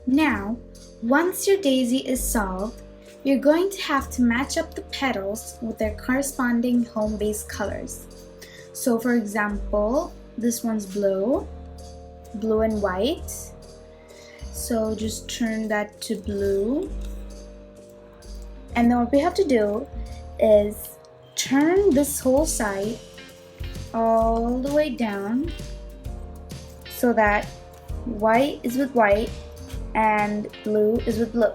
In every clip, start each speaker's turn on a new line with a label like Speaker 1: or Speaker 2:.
Speaker 1: Now, once your daisy is solved, you're going to have to match up the petals with their corresponding home base colors. So for example, this one's blue and white. So just turn that to blue. And then what we have to do is turn this whole side all the way down so that white is with white and blue is with blue.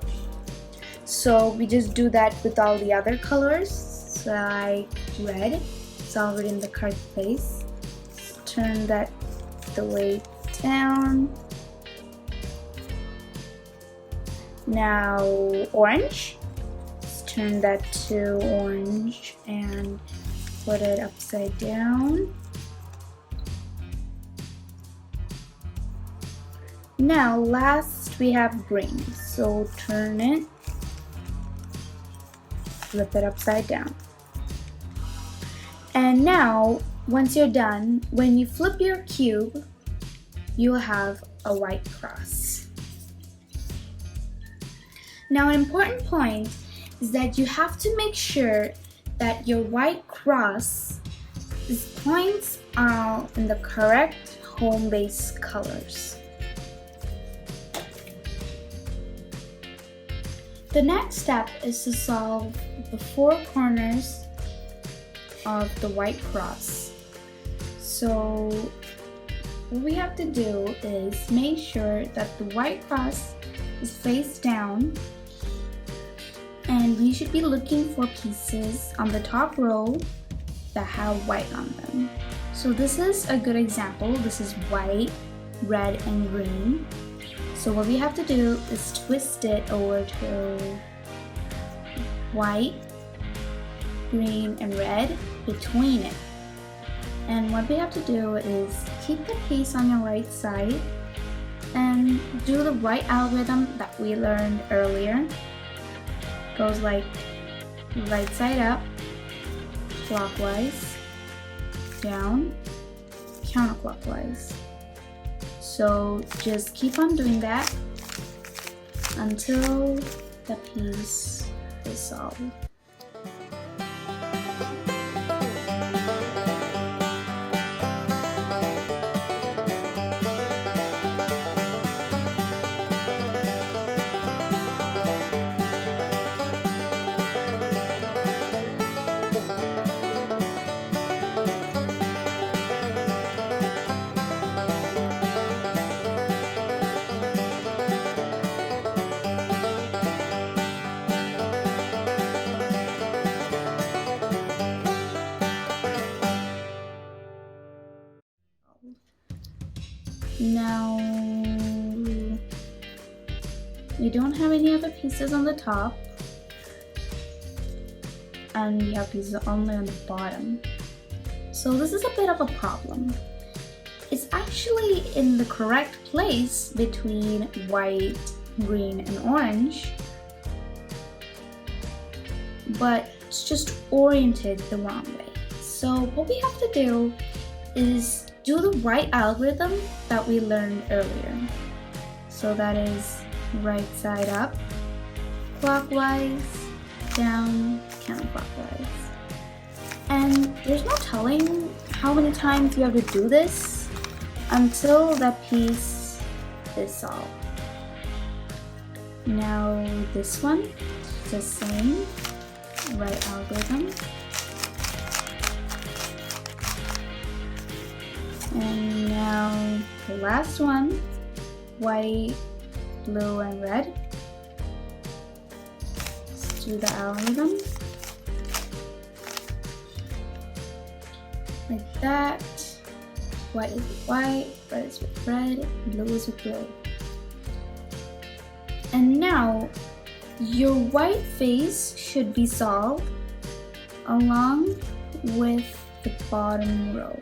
Speaker 1: So we just do that with all the other colors, like red. It's already in the correct place. Turn that the way down. Now orange. Let's turn that to orange and put it upside down. Now last we have green. So turn it, flip it upside down. And now once you're done, when you flip your cube, you will have a white cross. Now an important point is that you have to make sure that your white cross, these points are in the correct home base colors. The next step is to solve the four corners of the white cross. So what we have to do is make sure that the white cross is face down, and we should be looking for pieces on the top row that have white on them. So this is a good example. This is white, red, and green. So what we have to do is twist it over to white, green, and red between it. And what we have to do is keep the piece on your right side and do the right algorithm that we learned earlier. Goes like right side up, clockwise, down, counterclockwise. So just keep on doing that until the piece is solved. Now, we don't have any other pieces on the top, and we have pieces only on the bottom. So this is a bit of a problem. It's actually in the correct place between white, green, and orange, but it's just oriented the wrong way. So what we have to do is do the right algorithm that we learned earlier. So that is right side up, clockwise, down, counterclockwise. And there's no telling how many times you have to do this until that piece is solved. Now this one, the same, right algorithm. And now the last one, white, blue, and red. Let's do the algorithm. Like that. White is with white, red is with red, blue is with blue. And now your white face should be solved along with the bottom row.